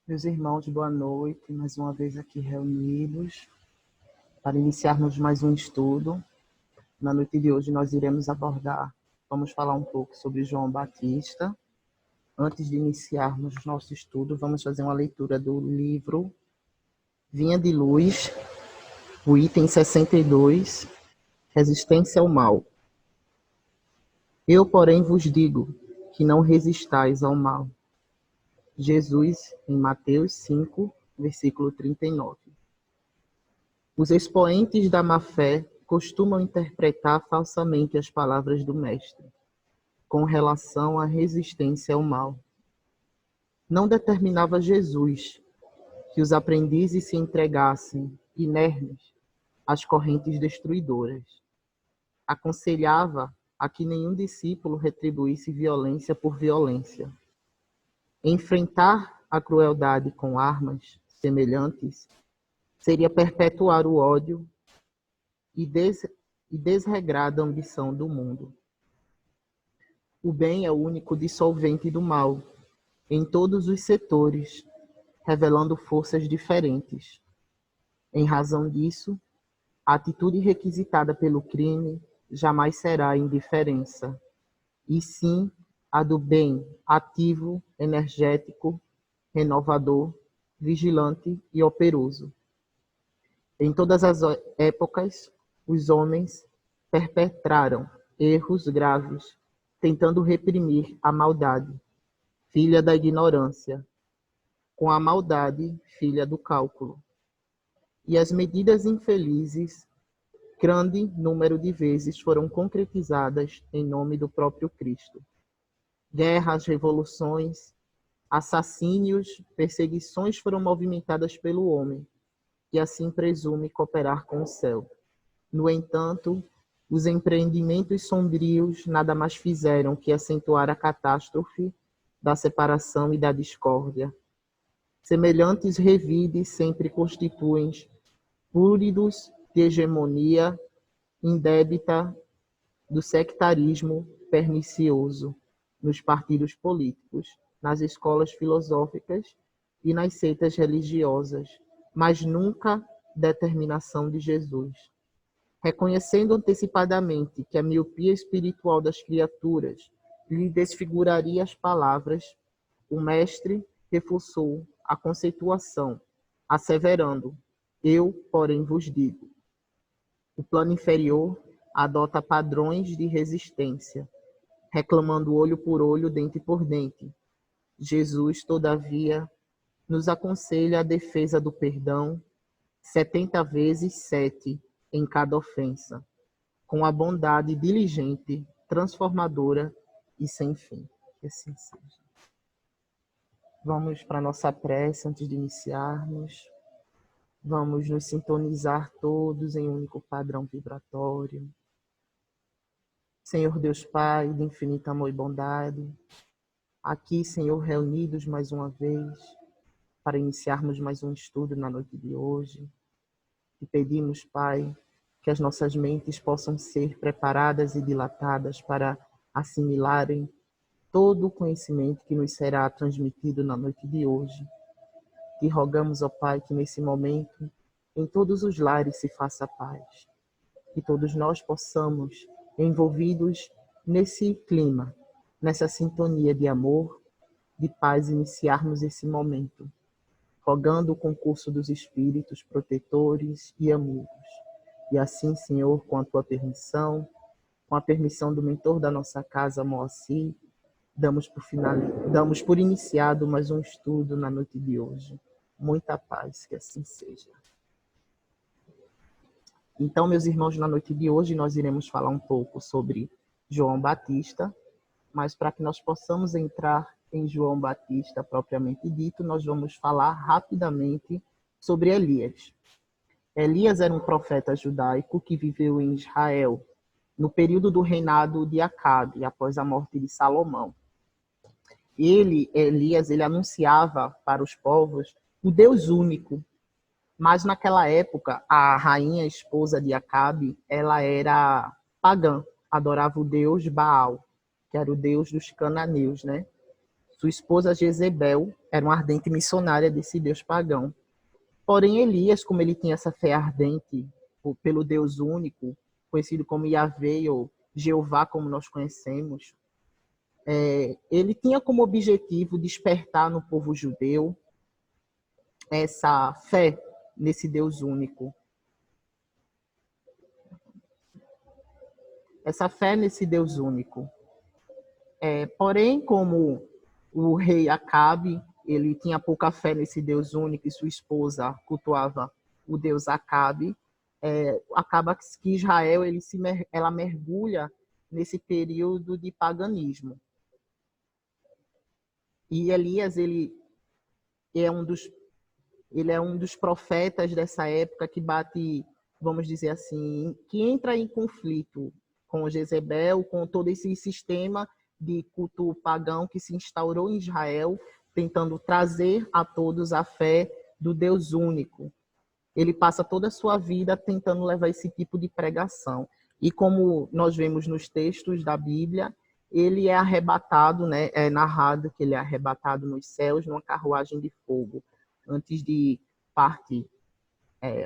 Meus irmãos, boa noite. Mais uma vez aqui reunidos para iniciarmos mais um estudo. Na noite de hoje nós vamos falar um pouco sobre João Batista. Antes de iniciarmos nosso estudo, vamos fazer uma leitura do livro Vinha de Luz, o item 62, Resistência ao Mal. Eu, porém, vos digo que não resistais ao mal. Jesus, em Mateus 5, versículo 39. Os expoentes da má-fé costumam interpretar falsamente as palavras do Mestre, com relação à resistência ao mal. Não determinava Jesus que os aprendizes se entregassem, inermes, às correntes destruidoras. Aconselhava a que nenhum discípulo retribuísse violência por violência. Enfrentar a crueldade com armas semelhantes seria perpetuar o ódio e desregrada ambição do mundo. O bem é o único dissolvente do mal, em todos os setores, revelando forças diferentes. Em razão disso, a atitude requisitada pelo crime jamais será a indiferença, e sim a do bem ativo, energético, renovador, vigilante e operoso. Em todas as épocas, os homens perpetraram erros graves, tentando reprimir a maldade, filha da ignorância, com a maldade, filha do cálculo. E as medidas infelizes, grande número de vezes, foram concretizadas em nome do próprio Cristo. Guerras, revoluções, assassínios, perseguições foram movimentadas pelo homem, que assim presume cooperar com o céu. No entanto, os empreendimentos sombrios nada mais fizeram que acentuar a catástrofe da separação e da discórdia. Semelhantes revides sempre constituem púridos de hegemonia indébita do sectarismo pernicioso nos partidos políticos, nas escolas filosóficas e nas seitas religiosas, mas nunca determinação de Jesus. Reconhecendo antecipadamente que a miopia espiritual das criaturas lhe desfiguraria as palavras, o mestre reforçou a conceituação, asseverando: eu, porém, vos digo. O plano inferior adota padrões de resistência, reclamando olho por olho, dente por dente. Jesus, todavia, nos aconselha a defesa do perdão 70 vezes 7 em cada ofensa, com a bondade diligente, transformadora e sem fim. Que assim seja. Vamos para a nossa prece antes de iniciarmos. Vamos nos sintonizar todos em um único padrão vibratório. Senhor Deus Pai, de infinito amor e bondade, aqui, Senhor, reunidos mais uma vez, para iniciarmos mais um estudo na noite de hoje. E pedimos, Pai, que as nossas mentes possam ser preparadas e dilatadas para assimilarem todo o conhecimento que nos será transmitido na noite de hoje. Te rogamos, ó Pai, que nesse momento, em todos os lares se faça paz. Que todos nós possamos, envolvidos nesse clima, nessa sintonia de amor, de paz, iniciarmos esse momento, rogando o concurso dos espíritos protetores e amigos. E assim, Senhor, com a tua permissão, com a permissão do mentor da nossa casa, Moacir, damos por iniciado mais um estudo na noite de hoje. Muita paz, que assim seja. Então, meus irmãos, na noite de hoje nós iremos falar um pouco sobre João Batista, mas para que nós possamos entrar em João Batista propriamente dito, nós vamos falar rapidamente sobre Elias. Elias era um profeta judaico que viveu em Israel no período do reinado de Acabe, após a morte de Salomão. Elias, anunciava para os povos o Deus único, mas naquela época a rainha esposa de Acabe, ela era pagã, adorava o deus Baal, que era o deus dos cananeus, né? Sua esposa Jezebel era uma ardente missionária desse deus pagão. Porém, Elias, como ele tinha essa fé ardente pelo Deus único, conhecido como Yahvé ou Jeová, como nós conhecemos, ele tinha como objetivo despertar no povo judeu essa fé nesse Deus único. Essa fé nesse Deus único. Porém, como o rei Acabe, ele tinha pouca fé nesse Deus único e sua esposa cultuava o Deus Acabe, acaba que Israel ela mergulha nesse período de paganismo. E Elias ele é um dos profetas dessa época que bate, vamos dizer assim, que entra em conflito com Jezebel, com todo esse sistema de culto pagão que se instaurou em Israel, tentando trazer a todos a fé do Deus único. Ele passa toda a sua vida tentando levar esse tipo de pregação. E como nós vemos nos textos da Bíblia, ele é arrebatado, né? É narrado que ele é arrebatado nos céus numa carruagem de fogo, antes de partir.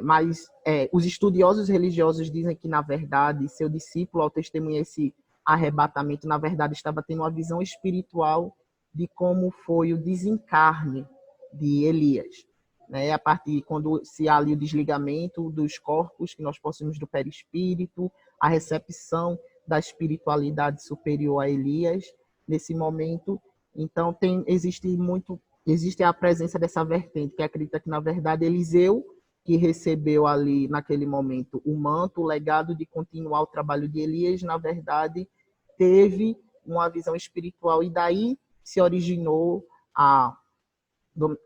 Mas os estudiosos religiosos dizem que, na verdade, seu discípulo, ao testemunhar esse arrebatamento, na verdade, estava tendo uma visão espiritual de como foi o desencarne de Elias. A partir quando se há ali o desligamento dos corpos que nós possuímos do perispírito, a recepção da espiritualidade superior a Elias nesse momento. Então, existe a presença dessa vertente, que acredita que, na verdade, Eliseu, que recebeu ali, naquele momento, o manto, o legado de continuar o trabalho de Elias, na verdade, teve uma visão espiritual, e daí se originou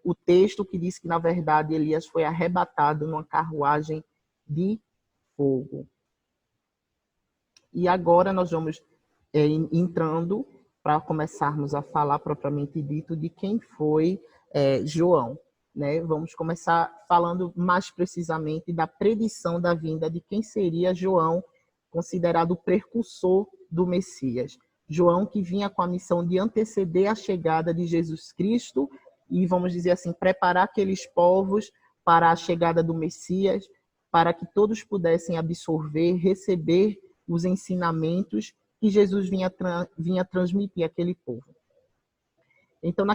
o texto que diz que, na verdade, Elias foi arrebatado numa carruagem de fogo. E agora nós vamos entrando para começarmos a falar propriamente dito de quem foi João. Né? Vamos começar falando mais precisamente da predição da vinda de quem seria João, considerado o precursor do Messias. João, que vinha com a missão de anteceder a chegada de Jesus Cristo e, vamos dizer assim, preparar aqueles povos para a chegada do Messias, para que todos pudessem absorver, receber os ensinamentos que Jesus vinha transmitir àquele povo. Então,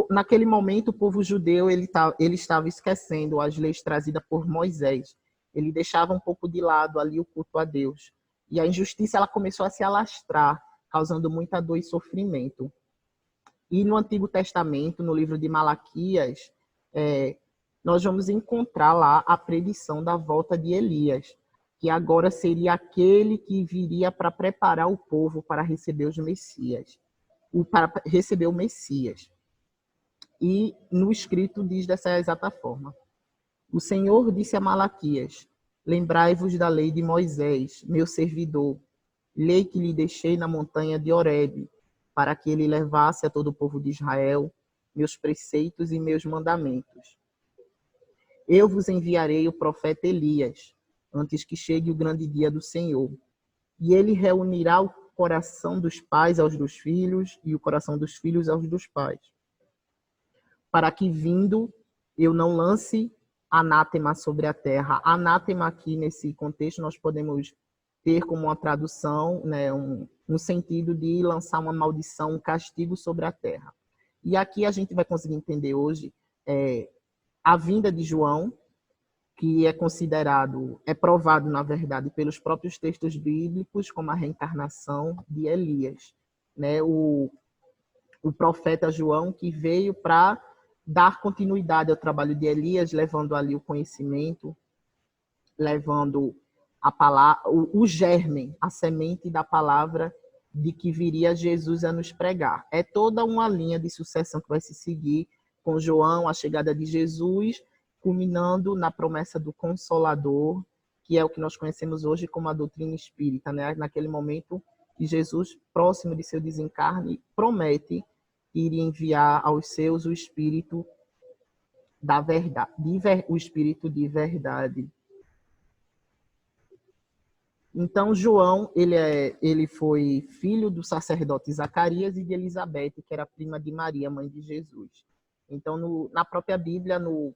naquele momento, o povo judeu ele estava esquecendo as leis trazidas por Moisés. Ele deixava um pouco de lado ali o culto a Deus. E a injustiça ela começou a se alastrar, causando muita dor e sofrimento. E no Antigo Testamento, no livro de Malaquias, nós vamos encontrar lá a predição da volta de Elias, que agora seria aquele que viria para preparar o povo para receber os Messias. Para receber o Messias. E no escrito diz dessa exata forma: o Senhor disse a Malaquias: lembrai-vos da lei de Moisés, meu servidor, lei que lhe deixei na montanha de Horebe, para que ele levasse a todo o povo de Israel meus preceitos e meus mandamentos. Eu vos enviarei o profeta Elias, antes que chegue o grande dia do Senhor, e ele reunirá o coração dos pais aos dos filhos e o coração dos filhos aos dos pais, para que, vindo, eu não lance anátema sobre a terra. Anátema aqui, nesse contexto, nós podemos ter como uma tradução, né, um sentido de lançar uma maldição, um castigo sobre a terra. E aqui a gente vai conseguir entender hoje a vinda de João, que é provado, na verdade, pelos próprios textos bíblicos, como a reencarnação de Elias, né? O profeta João, que veio para dar continuidade ao trabalho de Elias, levando ali o conhecimento, levando a palavra, o germe, a semente da palavra de que viria Jesus a nos pregar. É toda uma linha de sucessão que vai se seguir com João, a chegada de Jesus, culminando na promessa do Consolador, que é o que nós conhecemos hoje como a doutrina espírita, né? Naquele momento que Jesus, próximo de seu desencarne, promete que iria enviar aos seus o Espírito da verdade, o Espírito de verdade. Então, João, ele foi filho do sacerdote Zacarias e de Elizabeth, que era prima de Maria, mãe de Jesus. Então, na própria Bíblia, no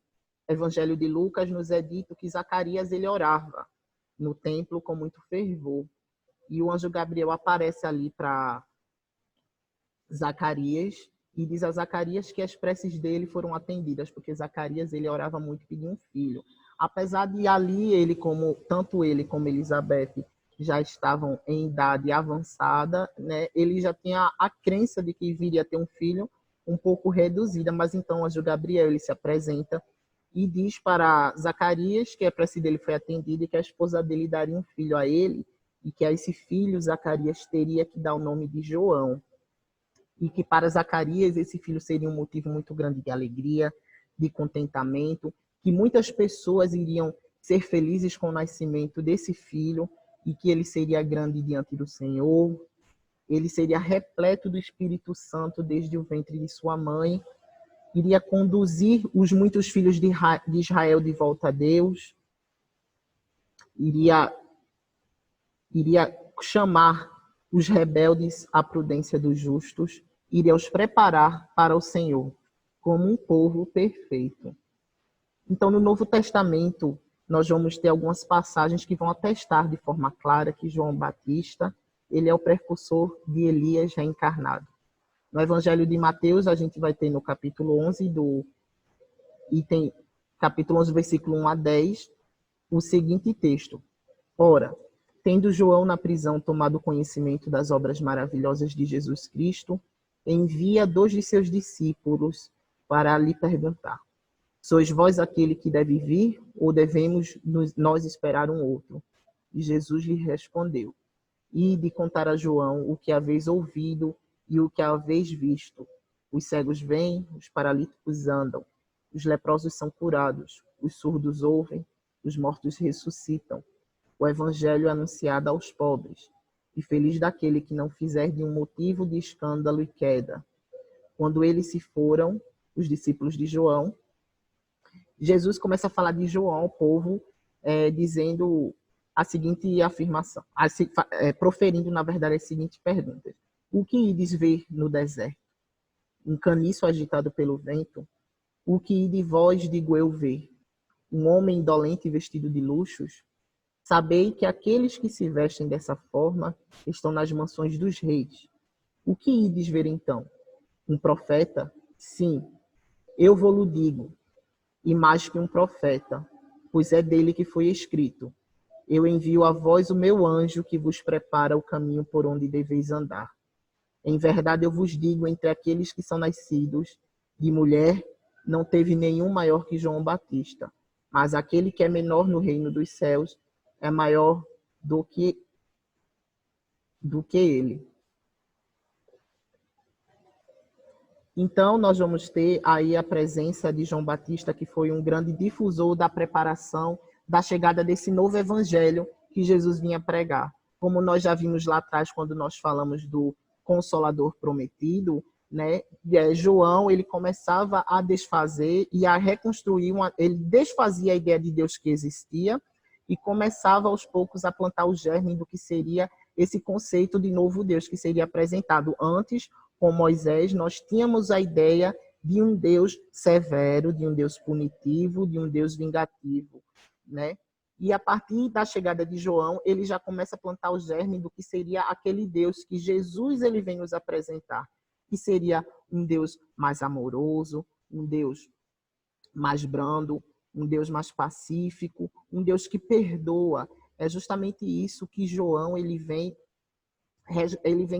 Evangelho de Lucas, nos é dito que Zacarias ele orava no templo com muito fervor. E o anjo Gabriel aparece ali para Zacarias e diz a Zacarias que as preces dele foram atendidas, porque Zacarias ele orava muito e pedia um filho. Apesar de ali tanto ele como Elizabeth já estavam em idade avançada, né, ele já tinha a crença de que viria ter um filho um pouco reduzida, mas então o anjo Gabriel ele se apresenta e diz para Zacarias que a prece dele foi atendida e que a esposa dele daria um filho a ele e que a esse filho Zacarias teria que dar o nome de João. E que para Zacarias esse filho seria um motivo muito grande de alegria, de contentamento, que muitas pessoas iriam ser felizes com o nascimento desse filho e que ele seria grande diante do Senhor, ele seria repleto do Espírito Santo desde o ventre de sua mãe, iria conduzir os muitos filhos de Israel de volta a Deus, iria chamar os rebeldes à prudência dos justos, iria os preparar para o Senhor, como um povo perfeito. Então, no Novo Testamento, nós vamos ter algumas passagens que vão atestar de forma clara que João Batista, ele é o precursor de Elias reencarnado. No Evangelho de Mateus, a gente vai ter no capítulo 11 capítulo 11, versículo 1 a 10, o seguinte texto: Ora, tendo João na prisão tomado conhecimento das obras maravilhosas de Jesus Cristo, envia 2 de seus discípulos para lhe perguntar: Sois vós aquele que deve vir, ou devemos nós esperar um outro? E Jesus lhe respondeu: Ide contar a João o que haveis ouvido e o que haveis visto. Os cegos vêm, os paralíticos andam, os leprosos são curados, os surdos ouvem, os mortos ressuscitam. O evangelho é anunciado aos pobres, e feliz daquele que não fizer de um motivo de escândalo e queda. Quando eles se foram, os discípulos de João, Jesus começa a falar de João ao povo, dizendo a seguinte afirmação, proferindo, na verdade, as seguintes perguntas. O que ides ver no deserto? Um caniço agitado pelo vento? O que ide vós, digo eu, ver? Um homem indolente vestido de luxos? Sabei que aqueles que se vestem dessa forma estão nas mansões dos reis. O que ides ver então? Um profeta? Sim, eu vou-lo digo, e mais que um profeta, pois é dele que foi escrito: Eu envio a vós o meu anjo que vos prepara o caminho por onde deveis andar. Em verdade eu vos digo, entre aqueles que são nascidos de mulher, não teve nenhum maior que João Batista, mas aquele que é menor no reino dos céus é maior do que ele. Então, nós vamos ter aí a presença de João Batista, que foi um grande difusor da preparação da chegada desse novo evangelho que Jesus vinha pregar. Como nós já vimos lá atrás, quando nós falamos do Consolador prometido, né? João, ele começava a desfazer e a reconstruir, ele desfazia a ideia de Deus que existia e começava aos poucos a plantar o germe do que seria esse conceito de novo Deus que seria apresentado. Antes, com Moisés, nós tínhamos a ideia de um Deus severo, de um Deus punitivo, de um Deus vingativo, né? E a partir da chegada de João, ele já começa a plantar o germe do que seria aquele Deus que Jesus ele vem nos apresentar, que seria um Deus mais amoroso, um Deus mais brando, um Deus mais pacífico, um Deus que perdoa. É justamente isso que João ele vem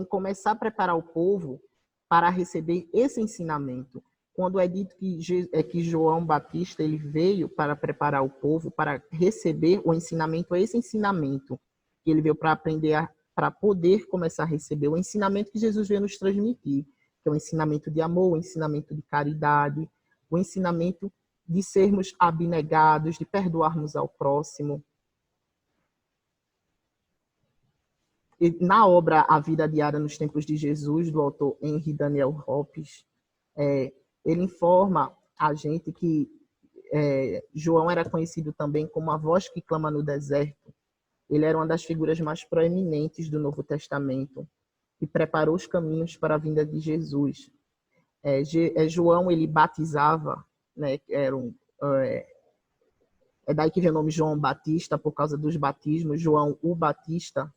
começar a preparar o povo para receber esse ensinamento. Quando é dito que João Batista ele veio para preparar o povo para receber o ensinamento, é esse ensinamento que ele veio para aprender, para poder começar a receber o ensinamento que Jesus veio nos transmitir, que é o ensinamento de amor, o ensinamento de caridade, o ensinamento de sermos abnegados, de perdoarmos ao próximo. Na obra A Vida Diária nos Tempos de Jesus, do autor Henry Daniel Hopes, ele informa a gente que João era conhecido também como a voz que clama no deserto, Ele era uma das figuras mais proeminentes do Novo Testamento e preparou os caminhos para a vinda de Jesus. João, ele batizava, né, é daí que vem o nome João Batista, por causa dos batismos, João o Batista,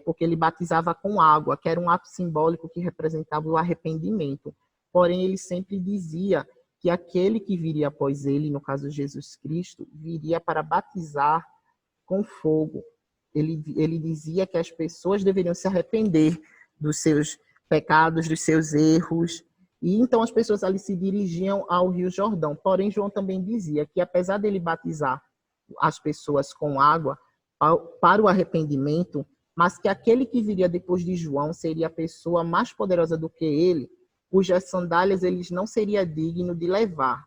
porque ele batizava com água, que era um ato simbólico que representava o arrependimento. Porém, ele sempre dizia que aquele que viria após ele, no caso Jesus Cristo, viria para batizar com fogo. Ele dizia que as pessoas deveriam se arrepender dos seus pecados, dos seus erros, e então as pessoas ali se dirigiam ao Rio Jordão. Porém, João também dizia que, apesar dele batizar as pessoas com água para o arrependimento, mas que aquele que viria depois de João seria a pessoa mais poderosa do que ele, cujas sandálias ele não seria digno de levar.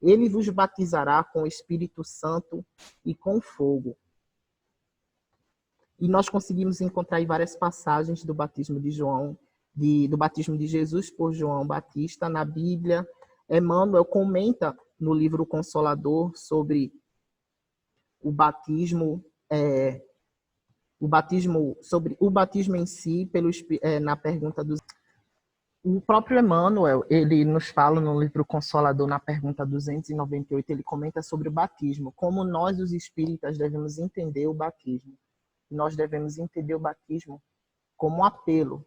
Ele vos batizará com o Espírito Santo e com fogo. E nós conseguimos encontrar aí várias passagens do batismo de João, do batismo de Jesus por João Batista na Bíblia. Emmanuel comenta no livro Consolador sobre o batismo sobre o batismo em si, na pergunta dos... O próprio Emmanuel, ele nos fala no livro Consolador, na pergunta 298, ele comenta sobre o batismo, como nós, os espíritas, devemos entender o batismo. Nós devemos entender o batismo como um apelo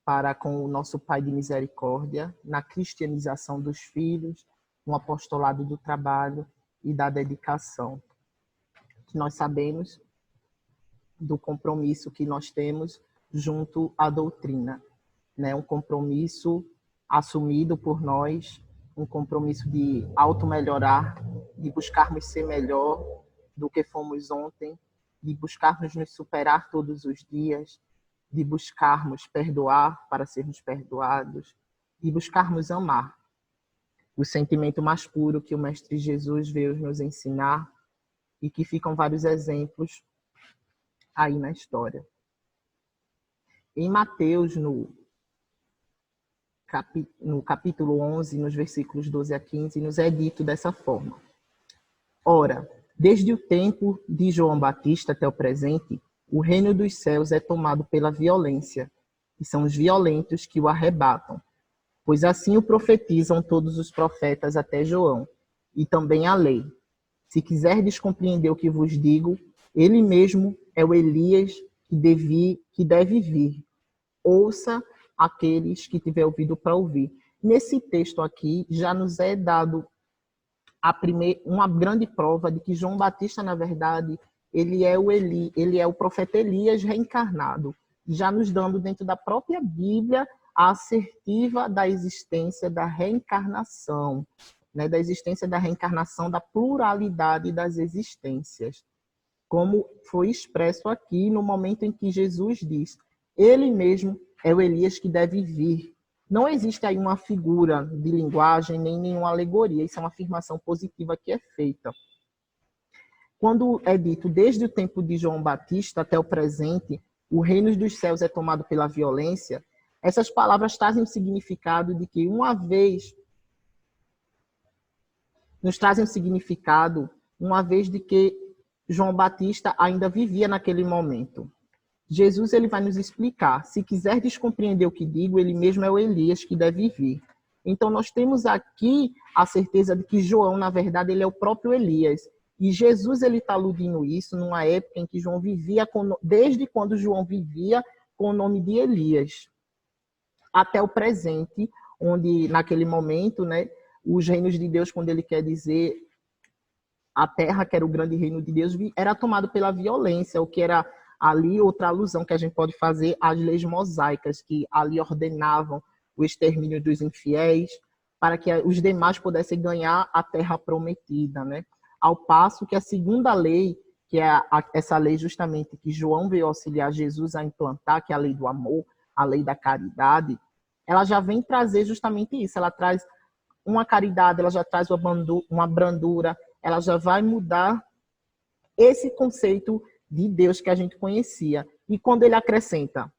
para com o nosso Pai de misericórdia, na cristianização dos filhos, no apostolado do trabalho e da dedicação. Nós sabemos do compromisso que nós temos junto à doutrina, né? Um compromisso assumido por nós, um compromisso de auto-melhorar, de buscarmos ser melhor do que fomos ontem, de buscarmos nos superar todos os dias, de buscarmos perdoar para sermos perdoados, de buscarmos amar. O sentimento mais puro que o Mestre Jesus veio nos ensinar e que ficam vários exemplos aí na história. Em Mateus, no capítulo 11, nos versículos 12 a 15, nos é dito dessa forma: Ora, desde o tempo de João Batista até o presente, o reino dos céus é tomado pela violência, e são os violentos que o arrebatam. Pois assim o profetizam todos os profetas até João, e também a lei. Se quiserdes compreender o que vos digo, ele mesmo é o Elias que deve vir. Ouça aqueles que tiver ouvido para ouvir. Nesse texto aqui, já nos é dado uma grande prova de que João Batista, na verdade, ele é o profeta Elias reencarnado, já nos dando dentro da própria Bíblia a assertiva da existência da reencarnação, né, da existência da reencarnação, da pluralidade das existências, como foi expresso aqui no momento em que Jesus diz: ele mesmo é o Elias que deve vir. Não existe aí uma figura de linguagem, nem nenhuma alegoria. Isso é uma afirmação positiva que é feita. Quando é dito, desde o tempo de João Batista até o presente, o reino dos céus é tomado pela violência, essas palavras trazem o significado de que, uma vez de que João Batista ainda vivia naquele momento. Jesus ele vai nos explicar: se quiserdes compreender o que digo, ele mesmo é o Elias que deve vir. Então nós temos aqui a certeza de que João, na verdade, ele é o próprio Elias. E Jesus ele está aludindo isso numa época em que João vivia, desde quando João vivia com o nome de Elias, até o presente, onde naquele momento, né, os reinos de Deus, quando ele quer dizer a terra, que era o grande reino de Deus, era tomado pela violência, o que era ali outra alusão que a gente pode fazer às leis mosaicas, que ali ordenavam o extermínio dos infiéis, para que os demais pudessem ganhar a terra prometida, né? Ao passo que a segunda lei, que é essa lei justamente que João veio auxiliar Jesus a implantar, que é a lei do amor, a lei da caridade, ela já vem trazer justamente isso. Ela traz uma caridade, ela já traz uma brandura, ela já vai mudar esse conceito de Deus que a gente conhecia. E quando ele acrescenta: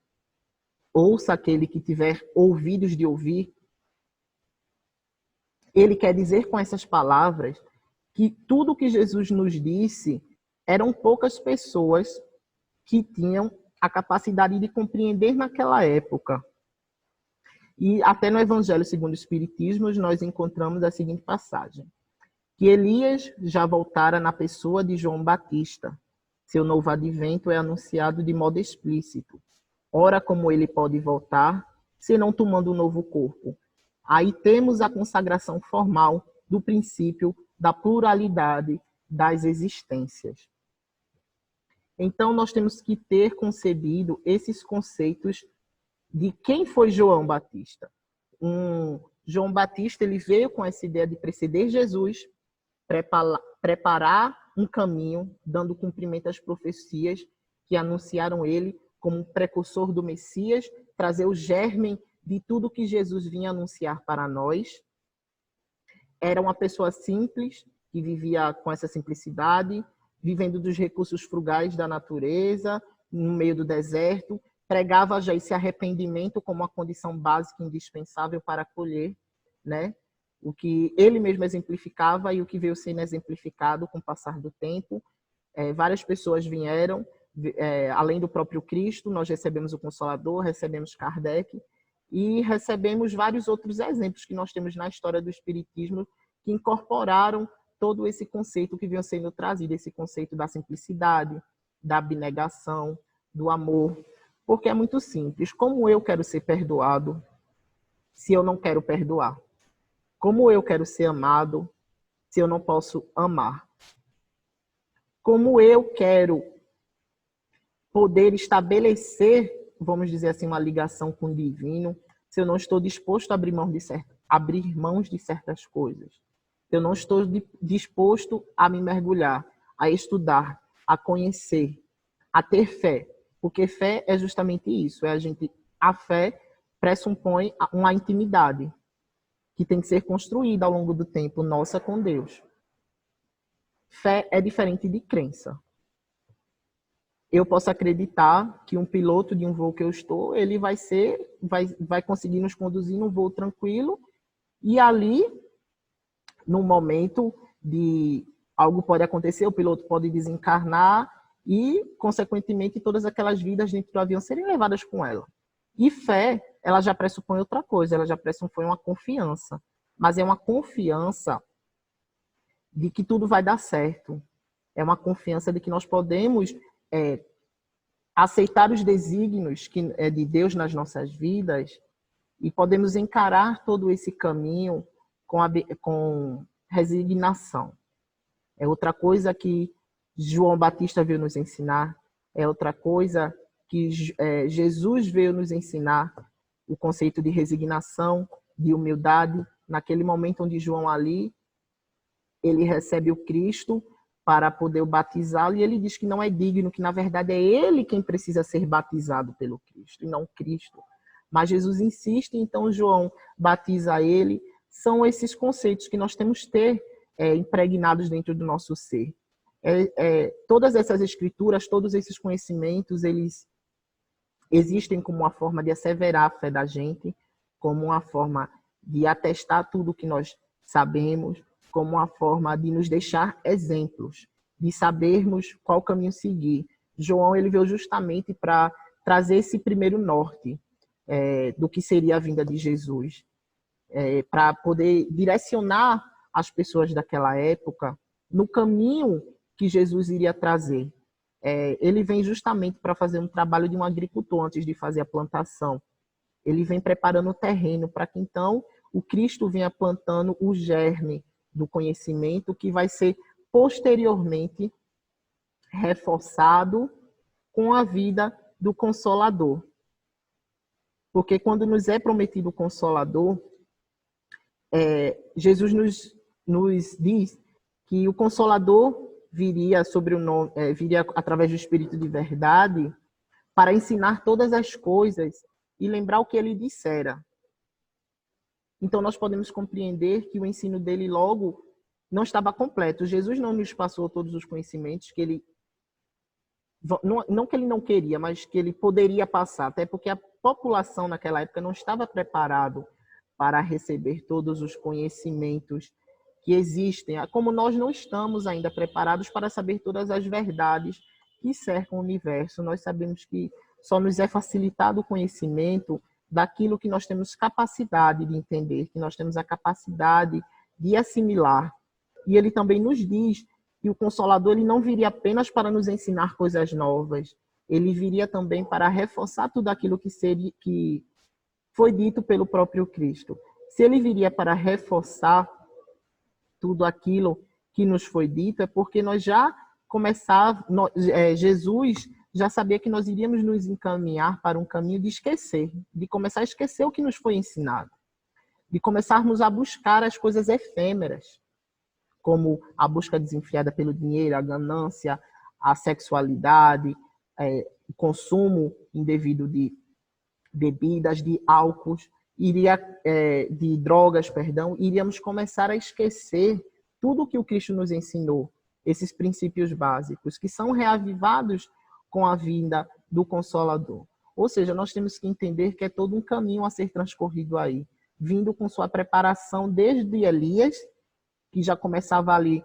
ouça aquele que tiver ouvidos de ouvir, ele quer dizer com essas palavras que tudo que Jesus nos disse eram poucas pessoas que tinham a capacidade de compreender naquela época. E até no Evangelho segundo o Espiritismo, nós encontramos a seguinte passagem: que Elias já voltara na pessoa de João Batista. Seu novo advento é anunciado de modo explícito. Ora, como ele pode voltar, senão tomando um novo corpo? Aí temos a consagração formal do princípio da pluralidade das existências. Então, nós temos que ter concebido esses conceitos de quem foi João Batista. João Batista, ele veio com essa ideia de preceder Jesus, preparar um caminho, dando cumprimento às profecias que anunciaram ele como um precursor do Messias, trazer o germe de tudo que Jesus vinha anunciar para nós. Era uma pessoa simples, que vivia com essa simplicidade, vivendo dos recursos frugais da natureza, no meio do deserto, pregava já esse arrependimento como uma condição básica e indispensável para acolher, né? O que ele mesmo exemplificava e o que veio sendo exemplificado com o passar do tempo. Várias pessoas vieram, além do próprio Cristo, nós recebemos o Consolador, recebemos Kardec e recebemos vários outros exemplos que nós temos na história do Espiritismo que incorporaram todo esse conceito que veio sendo trazido, esse conceito da simplicidade, da abnegação, do amor. Porque é muito simples. Como eu quero ser perdoado se eu não quero perdoar? Como eu quero ser amado se eu não posso amar? Como eu quero poder estabelecer, vamos dizer assim, uma ligação com o divino, se eu não estou disposto a abrir mãos de certas coisas? Eu não estou disposto a me mergulhar, a estudar, a conhecer, a ter fé. Porque fé é justamente isso. A fé pressupõe uma intimidade que tem que ser construída ao longo do tempo, nossa com Deus. Fé é diferente de crença. Eu posso acreditar que um piloto de um voo que eu estou, ele vai conseguir nos conduzir num voo tranquilo e ali, no momento de algo pode acontecer, o piloto pode desencarnar e, consequentemente, todas aquelas vidas dentro do avião serem levadas com ela. E fé, ela já pressupõe outra coisa, ela já pressupõe uma confiança. Mas é uma confiança de que tudo vai dar certo. É uma confiança de que nós podemos aceitar os desígnios de Deus nas nossas vidas e podemos encarar todo esse caminho com resignação. É outra coisa que João Batista veio nos ensinar, é outra coisa que Jesus veio nos ensinar, o conceito de resignação, de humildade. Naquele momento onde João ali, ele recebe o Cristo para poder o batizá-lo, e ele diz que não é digno, que na verdade é ele quem precisa ser batizado pelo Cristo, e não Cristo. Mas Jesus insiste, então João batiza ele. São esses conceitos que nós temos que ter impregnados dentro do nosso ser. Todas essas escrituras, todos esses conhecimentos, eles existem como uma forma de asseverar a fé da gente, como uma forma de atestar tudo o que nós sabemos, como uma forma de nos deixar exemplos, de sabermos qual caminho seguir. João, ele veio justamente para trazer esse primeiro norte do que seria a vinda de Jesus, para poder direcionar as pessoas daquela época no caminho que Jesus iria trazer. Ele vem justamente para fazer um trabalho de um agricultor antes de fazer a plantação. Ele vem preparando o terreno para que, então, o Cristo venha plantando o germe do conhecimento que vai ser posteriormente reforçado com a vida do Consolador. Porque quando nos é prometido o Consolador, Jesus nos diz que o Consolador viria viria através do Espírito de verdade para ensinar todas as coisas e lembrar o que ele dissera. Então, nós podemos compreender que o ensino dele logo não estava completo. Jesus não nos passou todos os conhecimentos que ele... Não que ele não queria, mas que ele poderia passar. Até porque a população naquela época não estava preparada para receber todos os conhecimentos que existem. Como nós não estamos ainda preparados para saber todas as verdades que cercam o universo. Nós sabemos que só nos é facilitado o conhecimento daquilo que nós temos capacidade de entender, que nós temos a capacidade de assimilar. E ele também nos diz que o Consolador ele não viria apenas para nos ensinar coisas novas, ele viria também para reforçar tudo aquilo que foi dito pelo próprio Cristo. Se ele viria para reforçar tudo aquilo que nos foi dito, é porque nós já Jesus já sabia que nós iríamos nos encaminhar para um caminho de esquecer, de começar a esquecer o que nos foi ensinado, de começarmos a buscar as coisas efêmeras, como a busca desenfreada pelo dinheiro, a ganância, a sexualidade, o consumo indevido de bebidas, de álcool, de drogas, perdão, iríamos começar a esquecer tudo o que o Cristo nos ensinou, esses princípios básicos, que são reavivados com a vinda do Consolador. Ou seja, nós temos que entender que é todo um caminho a ser transcorrido aí, vindo com sua preparação desde Elias, que já começava ali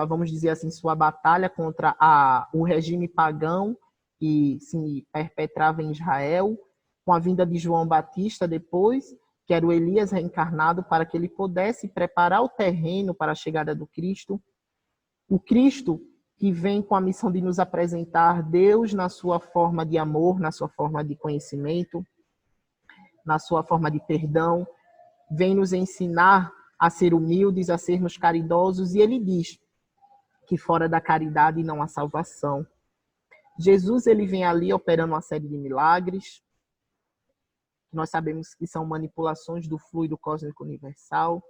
vamos dizer assim, sua batalha contra o regime pagão que se perpetrava em Israel, com a vinda de João Batista depois, que era o Elias reencarnado, para que ele pudesse preparar o terreno para a chegada do Cristo. O Cristo que vem com a missão de nos apresentar Deus na sua forma de amor, na sua forma de conhecimento, na sua forma de perdão, vem nos ensinar a ser humildes, a sermos caridosos, e ele diz que fora da caridade não há salvação. Jesus ele vem ali operando uma série de milagres, nós sabemos que são manipulações do fluido cósmico universal,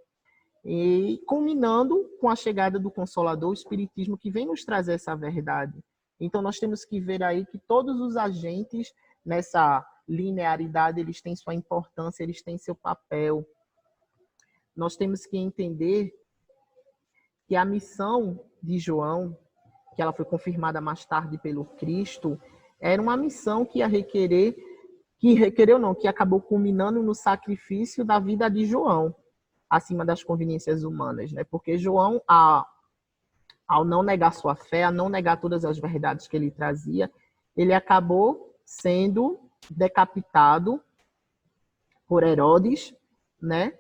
e culminando com a chegada do Consolador, o Espiritismo, que vem nos trazer essa verdade. Então nós temos que ver aí que todos os agentes nessa linearidade, eles têm sua importância, eles têm seu papel. Nós temos que entender que a missão de João, que ela foi confirmada mais tarde pelo Cristo, era uma missão que ia requerer, que acabou culminando no sacrifício da vida de João, acima das conveniências humanas, né? Porque João, ao não negar sua fé, a não negar todas as verdades que ele trazia, ele acabou sendo decapitado por Herodes, né?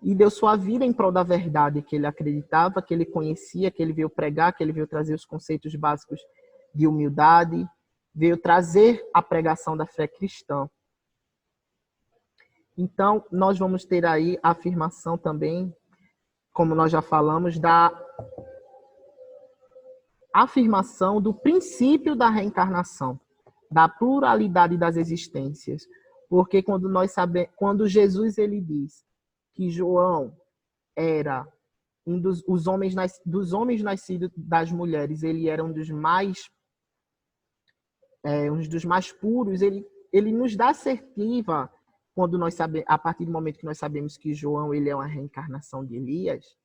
E deu sua vida em prol da verdade que ele acreditava, que ele conhecia, que ele veio pregar, que ele veio trazer os conceitos básicos de humildade, veio trazer a pregação da fé cristã. Então, nós vamos ter aí a afirmação também, como nós já falamos, da afirmação do princípio da reencarnação, da pluralidade das existências. Porque quando Jesus ele diz que João era dos homens nascidos das mulheres, ele era um dos mais puros, ele nos dá assertiva quando a partir do momento que nós sabemos que João ele é uma reencarnação de Elias,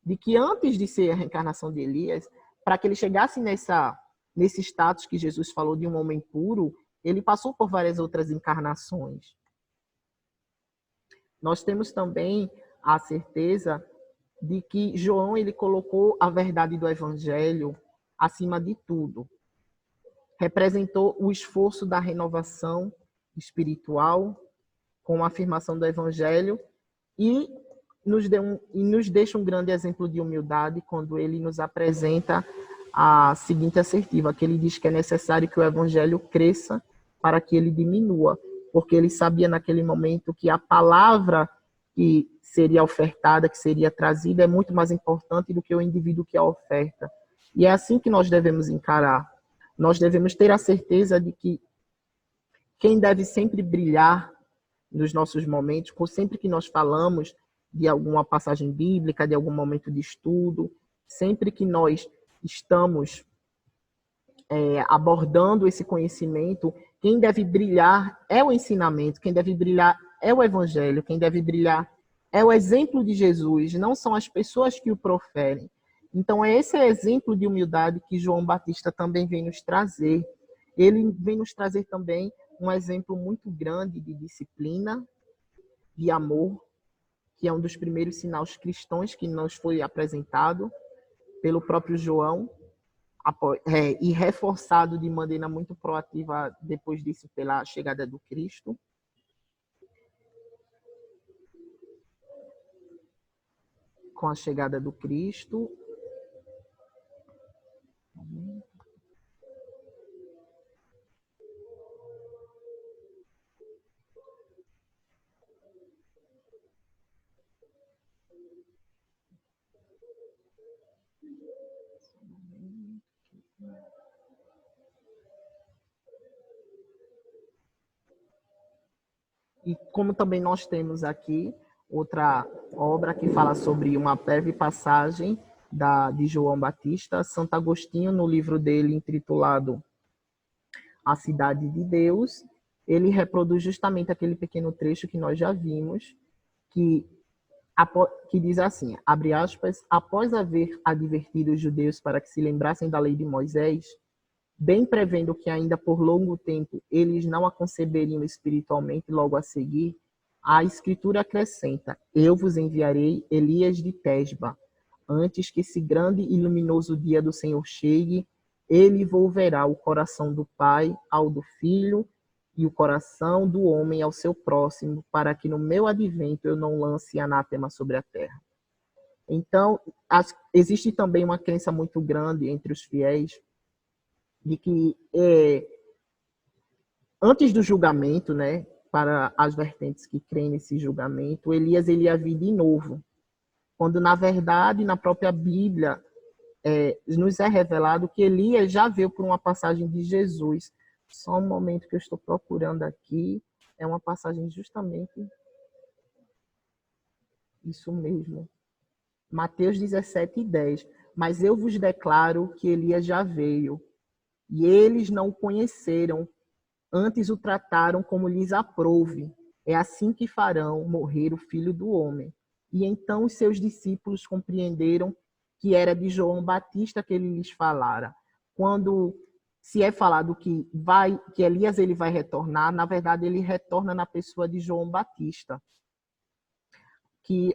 de que antes de ser a reencarnação de Elias, para que ele chegasse nesse status que Jesus falou de um homem puro, ele passou por várias outras encarnações. Nós temos também a certeza de que João ele colocou a verdade do Evangelho acima de tudo. Representou o esforço da renovação espiritual com a afirmação do Evangelho e nos deixa um grande exemplo de humildade quando ele nos apresenta a seguinte assertiva, que ele diz que é necessário que o Evangelho cresça para que ele diminua, porque ele sabia naquele momento que a palavra que seria ofertada, que seria trazida, é muito mais importante do que o indivíduo que a oferta. E é assim que nós devemos encarar. Nós devemos ter a certeza de que quem deve sempre brilhar nos nossos momentos, sempre que nós falamos de alguma passagem bíblica, de algum momento de estudo, sempre que nós estamos abordando esse conhecimento, quem deve brilhar é o ensinamento, quem deve brilhar é o Evangelho, quem deve brilhar é o exemplo de Jesus, não são as pessoas que o proferem. Então, esse é exemplo de humildade que João Batista também vem nos trazer. Ele vem nos trazer também um exemplo muito grande de disciplina, de amor, que é um dos primeiros sinais cristãos que nos foi apresentado pelo próprio João, e reforçado de maneira muito proativa depois disso pela chegada do Cristo. Com a chegada do Cristo. E como também nós temos aqui outra obra que fala sobre uma breve passagem de João Batista, Santo Agostinho, no livro dele intitulado A Cidade de Deus, ele reproduz justamente aquele pequeno trecho que nós já vimos, que diz assim, abre aspas, após haver advertido os judeus para que se lembrassem da lei de Moisés, bem prevendo que ainda por longo tempo eles não a conceberiam espiritualmente logo a seguir, a Escritura acrescenta, eu vos enviarei Elias de Tesba, antes que esse grande e luminoso dia do Senhor chegue, ele volverá o coração do Pai ao do Filho e o coração do homem ao seu próximo, para que no meu advento eu não lance anátema sobre a terra. Então, existe também uma crença muito grande entre os fiéis de que antes do julgamento, né, para as vertentes que creem nesse julgamento, Elias ele ia vir de novo, quando na verdade na própria Bíblia nos é revelado que Elias já veio por uma passagem de Jesus. Só um momento que eu estou procurando aqui, é uma passagem justamente isso mesmo. Mateus 17:10. Mas eu vos declaro que Elias já veio, e eles não o conheceram, antes o trataram como lhes aprouve. É assim que farão morrer o Filho do Homem. E então os seus discípulos compreenderam que era de João Batista que ele lhes falara. Quando se é falado que Elias ele vai retornar, na verdade ele retorna na pessoa de João Batista,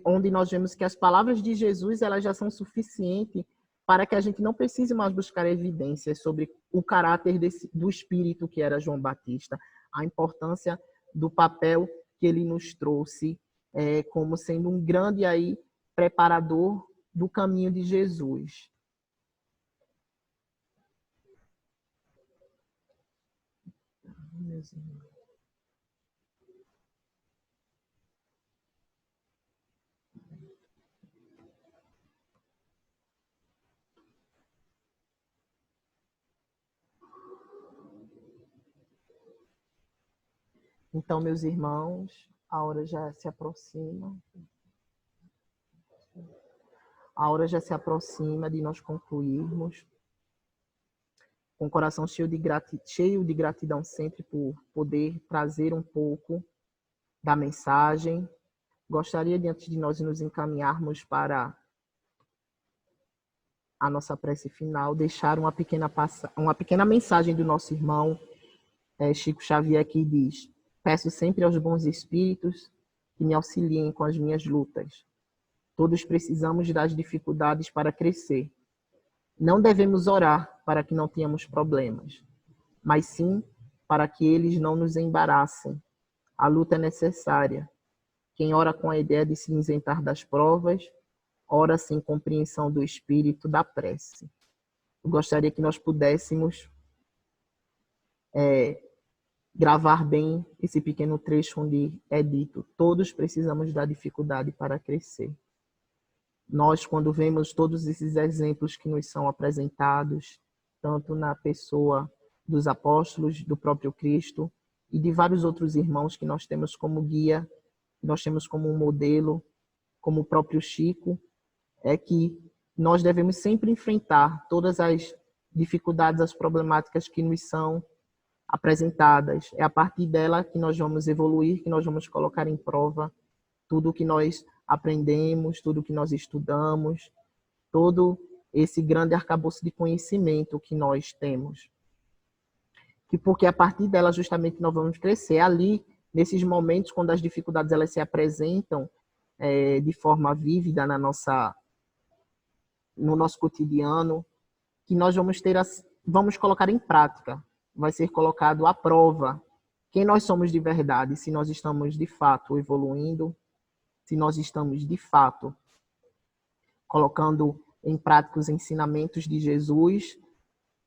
onde nós vemos que as palavras de Jesus elas já são suficientes para que a gente não precise mais buscar evidências sobre o caráter do espírito que era João Batista, a importância do papel que ele nos trouxe como sendo um grande preparador do caminho de Jesus. Então, meus irmãos, a hora já se aproxima. A hora já se aproxima de nós concluirmos. Com o coração cheio de gratidão sempre por poder trazer um pouco da mensagem. Gostaria, diante de nós nos encaminharmos para a nossa prece final, deixar uma pequena mensagem do nosso irmão Chico Xavier, que diz: peço sempre aos bons espíritos que me auxiliem com as minhas lutas. Todos precisamos das dificuldades para crescer. Não devemos orar para que não tenhamos problemas, mas sim para que eles não nos embaraçem. A luta é necessária. Quem ora com a ideia de se isentar das provas, ora sem compreensão do espírito da prece. Eu gostaria que nós pudéssemos gravar bem esse pequeno trecho onde é dito: todos precisamos da dificuldade para crescer. Nós, quando vemos todos esses exemplos que nos são apresentados, tanto na pessoa dos apóstolos, do próprio Cristo e de vários outros irmãos que nós temos como guia, que nós temos como um modelo, como o próprio Chico, é que nós devemos sempre enfrentar todas as dificuldades, as problemáticas que nos são apresentadas. É a partir dela que nós vamos evoluir, que nós vamos colocar em prova tudo o que nós aprendemos, tudo o que nós estudamos, todo esse grande arcabouço de conhecimento que nós temos. Porque a partir dela justamente nós vamos crescer. Ali, nesses momentos, quando as dificuldades elas se apresentam de forma vívida no nosso cotidiano, que nós vamos colocar em prática, vai ser colocado à prova quem nós somos de verdade, se nós estamos de fato evoluindo, se nós estamos de fato colocando em prática os ensinamentos de Jesus,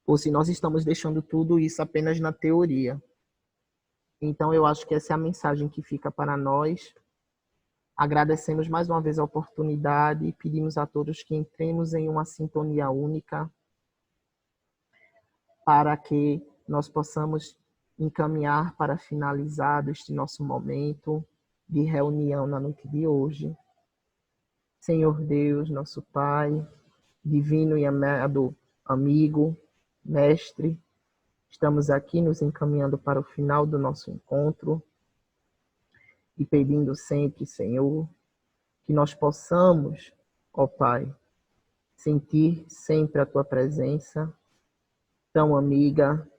ou se nós estamos deixando tudo isso apenas na teoria. Então, eu acho que essa é a mensagem que fica para nós. Agradecemos mais uma vez a oportunidade e pedimos a todos que entremos em uma sintonia única para que nós possamos encaminhar para finalizar este nosso momento de reunião na noite de hoje. Senhor Deus, nosso Pai, divino e amado amigo, mestre, estamos aqui nos encaminhando para o final do nosso encontro e pedindo sempre, Senhor, que nós possamos, ó Pai, sentir sempre a Tua presença tão amiga,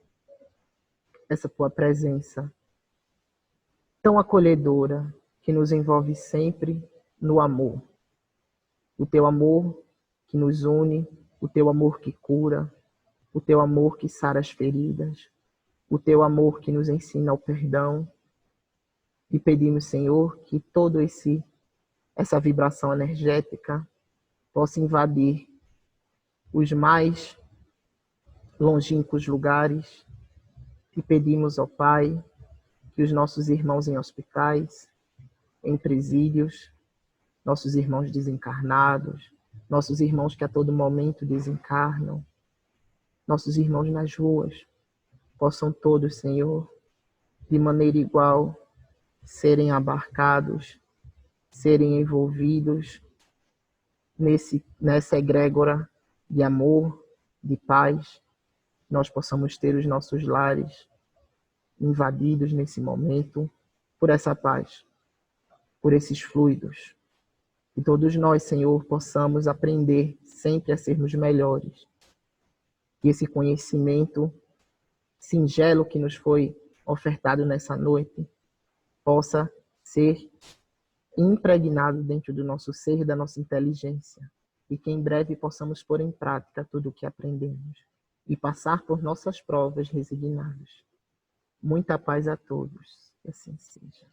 essa Tua presença tão acolhedora, que nos envolve sempre no amor. O Teu amor que nos une, o Teu amor que cura, o Teu amor que sara as feridas, o Teu amor que nos ensina o perdão. E pedimos, Senhor, que toda essa vibração energética possa invadir os mais longínquos lugares. E pedimos ao Pai que os nossos irmãos em hospitais, em presídios, nossos irmãos desencarnados, nossos irmãos que a todo momento desencarnam, nossos irmãos nas ruas, possam todos, Senhor, de maneira igual, serem abarcados, serem envolvidos nessa egrégora de amor, de paz. Nós possamos ter os nossos lares invadidos nesse momento por essa paz, por esses fluidos. E todos nós, Senhor, possamos aprender sempre a sermos melhores. Que esse conhecimento singelo que nos foi ofertado nessa noite possa ser impregnado dentro do nosso ser e da nossa inteligência. E que em breve possamos pôr em prática tudo o que aprendemos e passar por nossas provas resignados. Muita paz a todos. Que assim seja.